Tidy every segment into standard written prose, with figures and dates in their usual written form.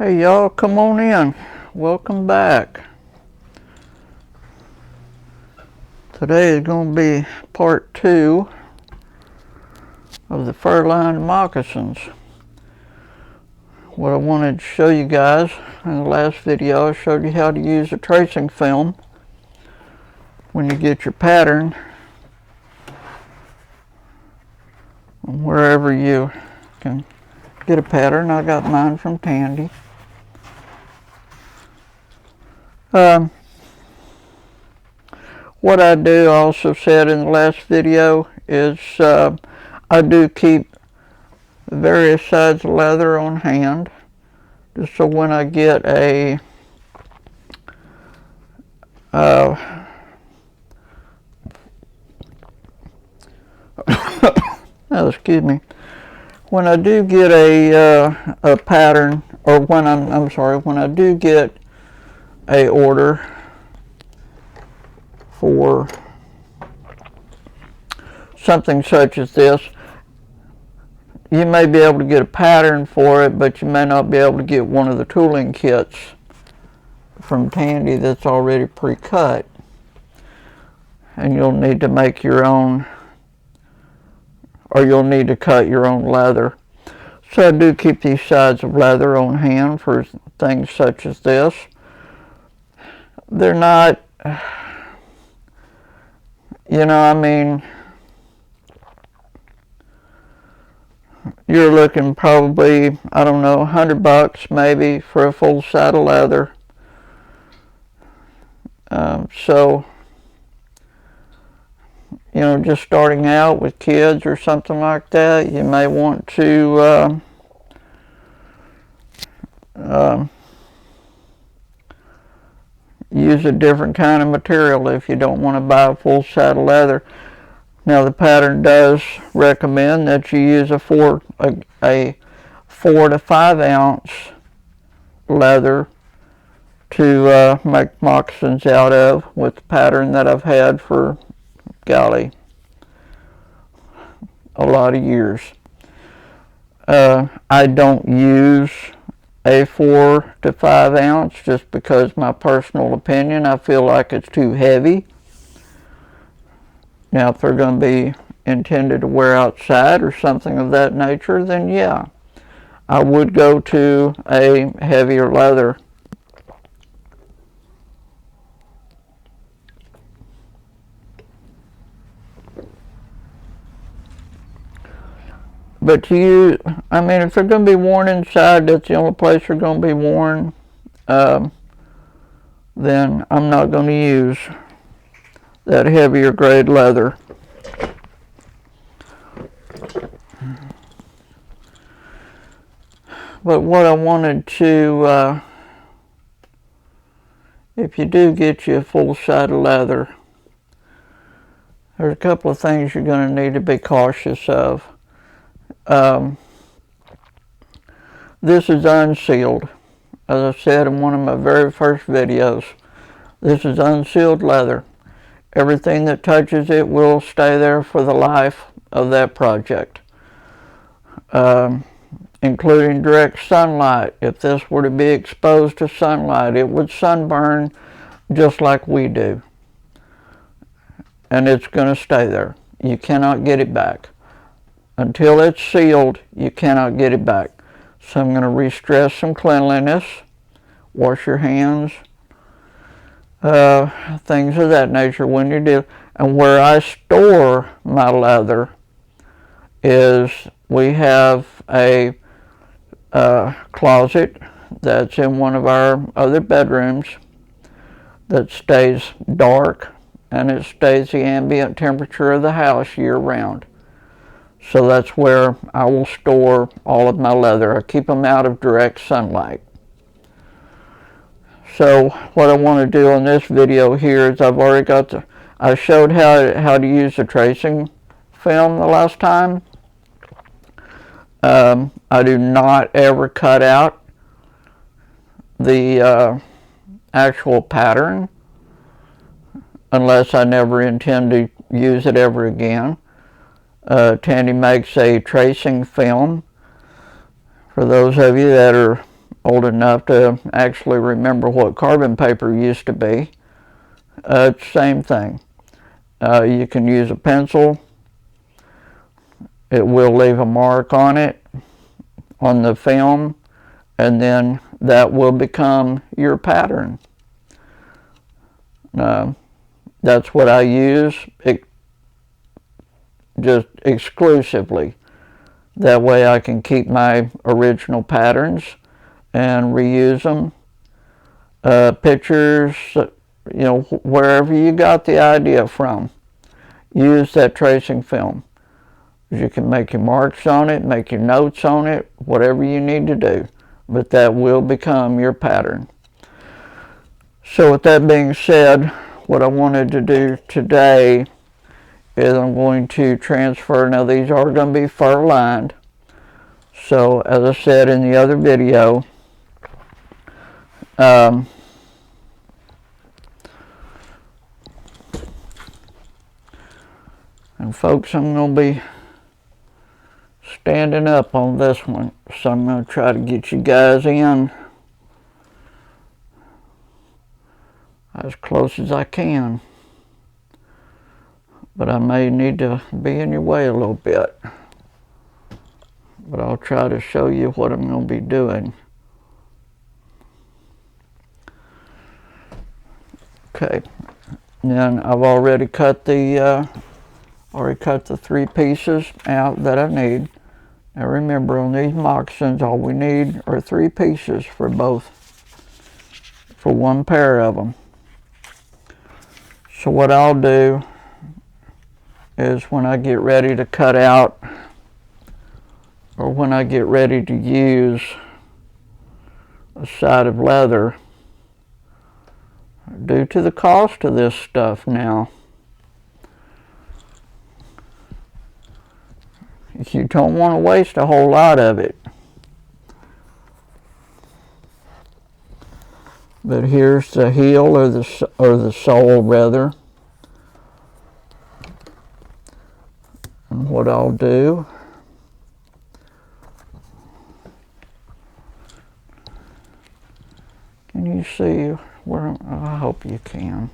Hey y'all, come on in. Welcome back. Today is going to be part 2 of the fur-lined moccasins. What I wanted to show you guys in the last video, I showed you how to use a tracing film when you get your pattern wherever you can get a pattern. I got mine from Tandy. What I do, I also said in the last video, is I do keep various sides of leather on hand, just so when I get a excuse me, when I do get a pattern, or when when I do get a order for something such as this, you may be able to get a pattern for it, but you may not be able to get one of the tooling kits from Tandy that's already pre-cut, and you'll need to make your own, or you'll need to cut your own leather. So I do keep these sides of leather on hand for things such as this. They're not, you know, I mean, you're looking probably, I don't know, $100 maybe for a full side of leather. So, you know, just starting out with kids or something like that, you may want to use a different kind of material if you don't want to buy a full side of leather. Now the pattern does recommend that you use a 4 to 5 ounce leather to make moccasins out of, with the pattern that I've had for, golly, a lot of years. I don't use a 4 to 5 ounce just because, my personal opinion, I feel like it's too heavy. Now if they're going to be intended to wear outside or something of that nature, then yeah, I would go to a heavier leather. But I mean, if they're going to be worn inside, that's the only place they're going to be worn, then I'm not going to use that heavier grade leather. But what I wanted to, if you do get you a full side of leather, there's a couple of things you're going to need to be cautious of. This is unsealed. As I said in one of my very first videos, this is unsealed leather. Everything that touches it will stay there for the life of that project, including direct sunlight. If this were to be exposed to sunlight, it would sunburn just like we do, and it's going to stay there. You cannot get it back. Until it's sealed, you cannot get it back. So I'm going to re-stress some cleanliness, wash your hands, things of that nature when you do. And where I store my leather is, we have a closet that's in one of our other bedrooms that stays dark, and it stays the ambient temperature of the house year round. So that's where I will store all of my leather. I keep them out of direct sunlight. So what I want to do on this video here is, I've already got I showed how to use the tracing film the last time. I do not ever cut out the actual pattern unless I never intend to use it ever again. Tandy makes a tracing film. For those of you that are old enough to actually remember what carbon paper used to be. It's the same thing. You can use a pencil. It will leave a mark on it, on the film, and then that will become your pattern. That's what I use just exclusively. That way I can keep my original patterns and reuse them. Pictures, wherever you got the idea from, use that tracing film. You can make your marks on it, make your notes on it, whatever you need to do, but that will become your pattern. So with that being said, what I wanted to do today is I'm going to transfer. Now these are going to be fur lined. So as I said in the other video, and folks, I'm going to be standing up on this one, so I'm going to try to get you guys in as close as I can, but I may need to be in your way a little bit, but I'll try to show you what I'm going to be doing. Okay, and then I've already cut the 3 pieces out that I need. Now remember, on these moccasins, all we need are 3 pieces for one pair of them. So what I'll do is when I get ready to cut out, or when I get ready to use a side of leather, due to the cost of this stuff now, you don't want to waste a whole lot of it. But here's the heel, or the sole rather. And what I'll do, can you see where I hope you can.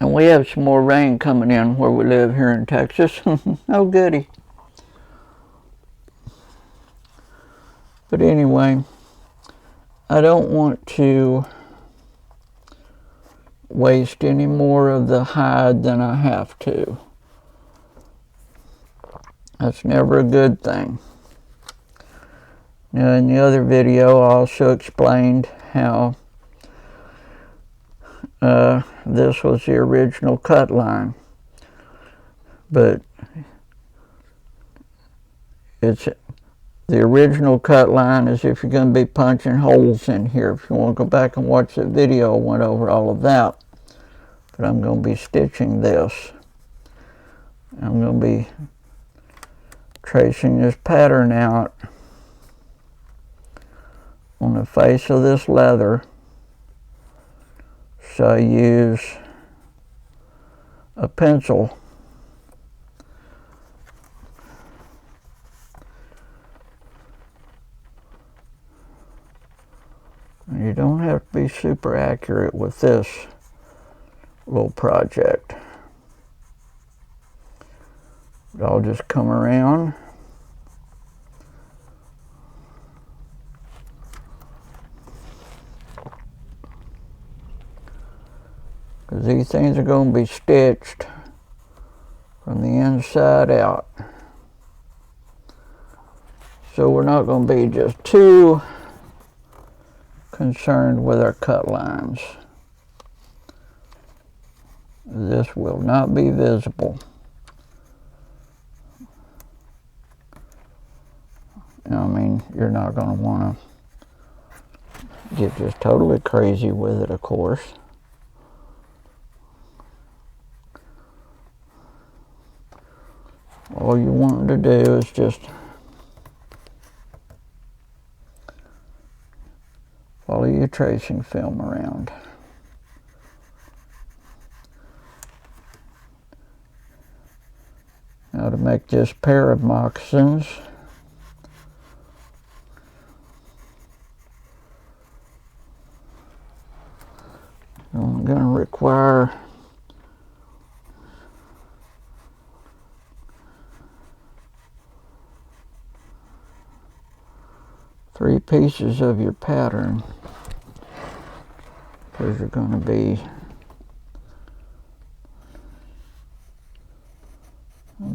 And we have some more rain coming in where we live here in Texas. Oh goody. But anyway, I don't want to waste any more of the hide than I have to. That's never a good thing. Now in the other video I also explained how this was the original cut line, but it's the original cut line is if you're going to be punching holes in here. If you want to go back and watch the video, I went over all of that. But I'm going to be stitching this. I'm going to be tracing this pattern out on the face of this leather. So I use a pencil and you don't have to be super accurate with this little project. But I'll just come around because these things are going to be stitched from the inside out. So we're not going to be just too concerned with our cut lines. This will not be visible. I mean, you're not going to want to get just totally crazy with it, of course. All you want to do is just follow your tracing film around. make this pair of moccasins. I'm going to require three pieces of your pattern, because you're going to be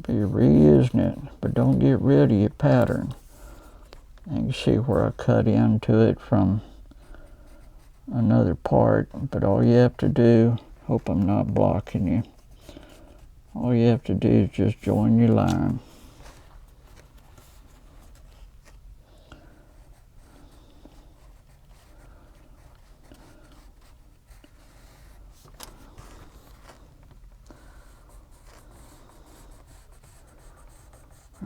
reusing it, but don't get rid of your pattern. And you see where I cut into it from another part, but all you have to do, hope I'm not blocking you, all you have to do is just join your line.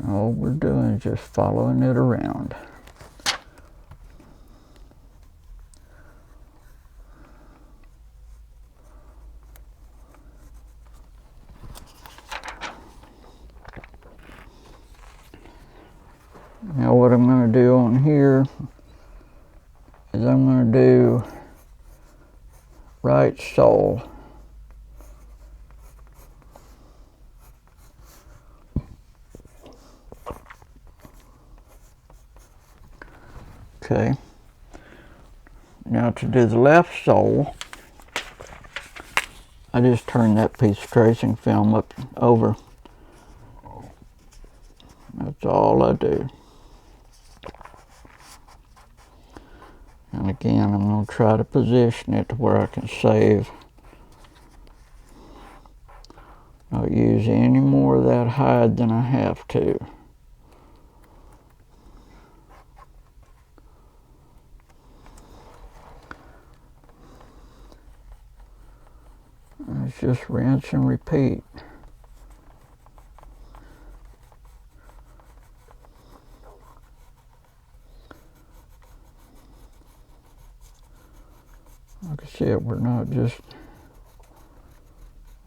All we're doing is just following it around. Now what I'm going to do on here is I'm going to do right sole. Okay. Now to do the left sole, I just turn that piece of tracing film up over. That's all I do. And again, I'm going to try to position it to where I can save. Not use any more of that hide than I have to. It's just rinse and repeat. Like I said, we're not just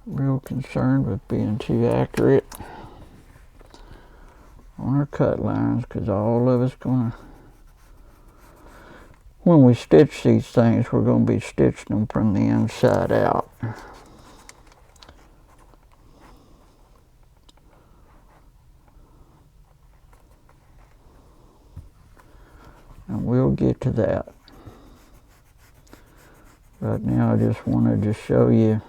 real concerned with being too accurate on our cut lines, because all of us gonna, when we stitch these things, we're going to be stitching them from the inside out. And we'll get to that. Right now I just wanted to show you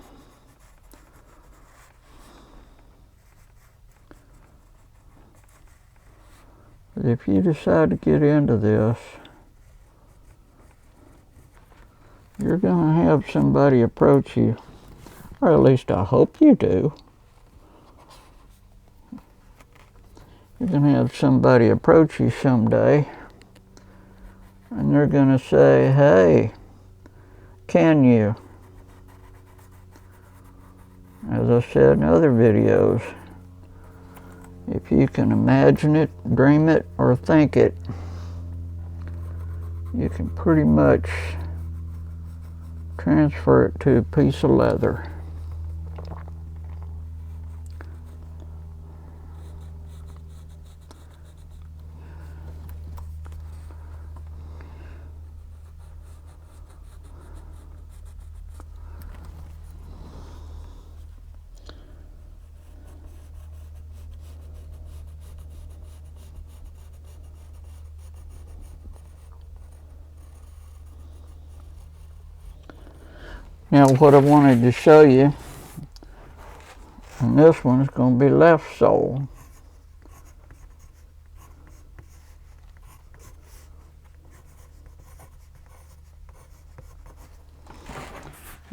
that if you decide to get into this, you're going to have somebody approach you, or at least I hope you do. You're going to have somebody approach you someday, and they're going to say, hey, can you? As I said in other videos, if you can imagine it, dream it, or think it, you can pretty much transfer it to a piece of leather. Now what I wanted to show you, and this one is going to be left sole.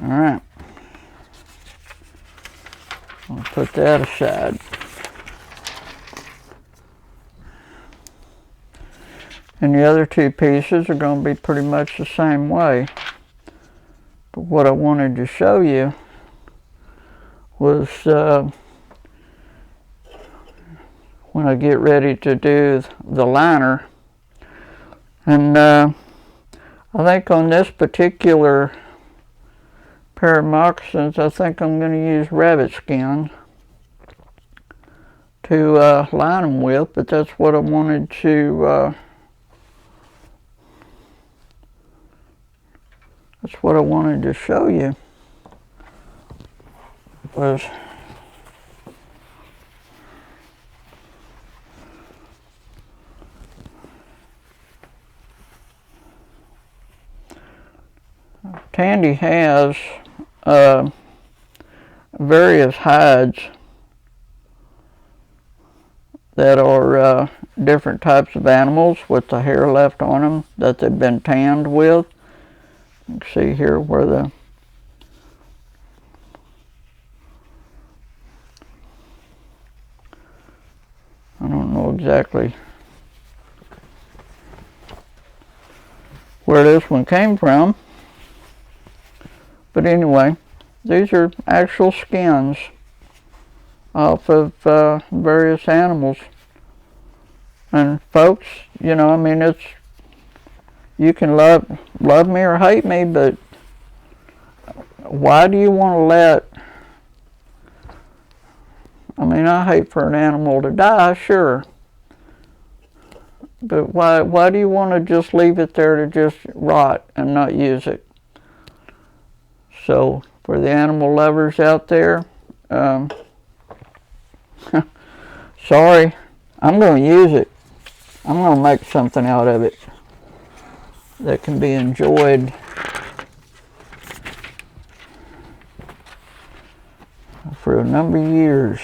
Alright, I'll put that aside. And the other two pieces are going to be pretty much the same way. But what I wanted to show you was when I get ready to do the liner. And I think on this particular pair of moccasins, I think I'm going to use rabbit skin to line them with, but that's what I wanted to show you, was Tandy has various hides that are different types of animals with the hair left on them that they've been tanned with. You can see here where the I don't know exactly where this one came from, but anyway, these are actual skins off of various animals. And folks, you know, I mean, it's, you can love me or hate me, but why do you want to let, I mean, I hate for an animal to die, sure, but why do you want to just leave it there to just rot and not use it? So for the animal lovers out there, sorry, I'm going to use it. I'm going to make something out of it that can be enjoyed for a number of years.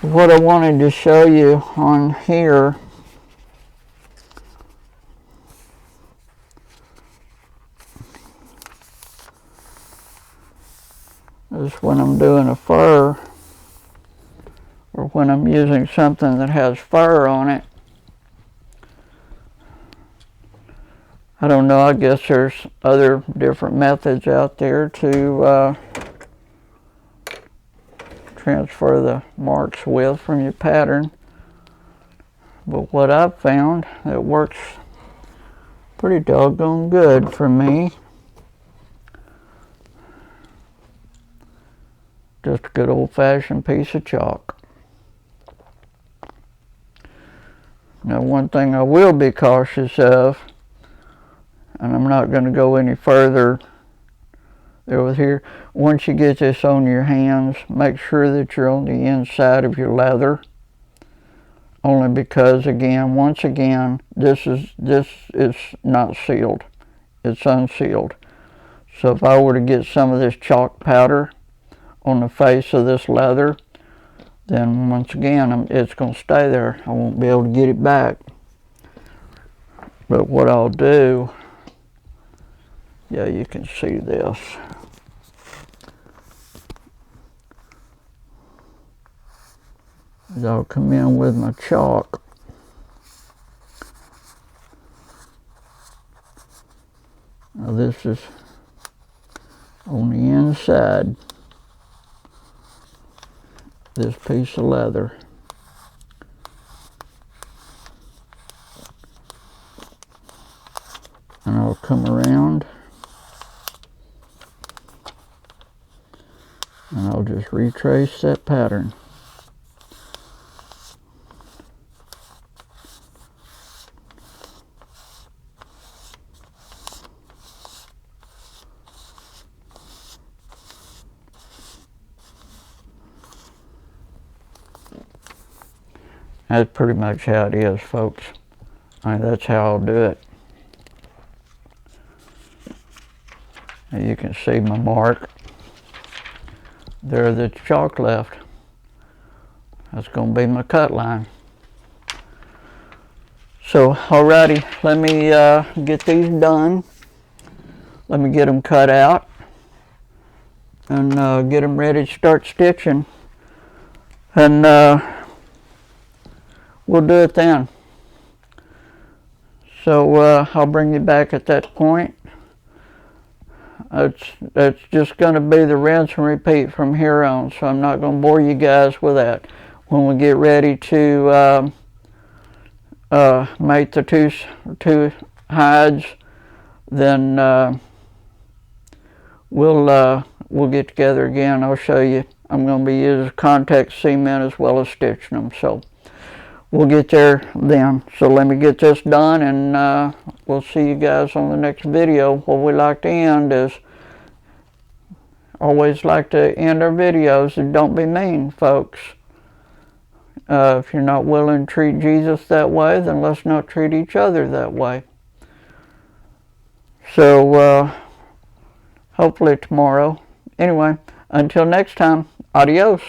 What I wanted to show you on here is when I'm doing a fur, or when I'm using something that has fur on it. I don't know, I guess there's other different methods out there to transfer the marks with from your pattern. But what I've found that works pretty doggone good for me, just a good old-fashioned piece of chalk. Now, one thing I will be cautious of, and I'm not going to go any further over here, once you get this on your hands, make sure that you're on the inside of your leather. Only because, again, once again, this is not sealed. It's unsealed. So if I were to get some of this chalk powder on the face of this leather, then once again, it's going to stay there. I won't be able to get it back. But what I'll do, yeah, you can see this. I'll come in with my chalk. Now this is on the inside, this piece of leather. And I'll come around and I'll just retrace that pattern. That's pretty much how it is, folks. I mean, that's how I'll do it. And you can see my mark. There's the chalk left. That's going to be my cut line. So, alrighty, let me get these done. Let me get them cut out and get them ready to start stitching. And we'll do it then. So I'll bring you back at that point. It's just going to be the rinse and repeat from here on, so I'm not going to bore you guys with that. When we get ready to make the two hides, then we'll get together again. I'll show you I'm going to be using contact cement as well as stitching them. So we'll get there then. So let me get this done, and we'll see you guys on the next video. What we like to end is, always like to end our videos, and don't be mean, folks. If you're not willing to treat Jesus that way, then let's not treat each other that way. So hopefully tomorrow. Anyway, until next time, adios.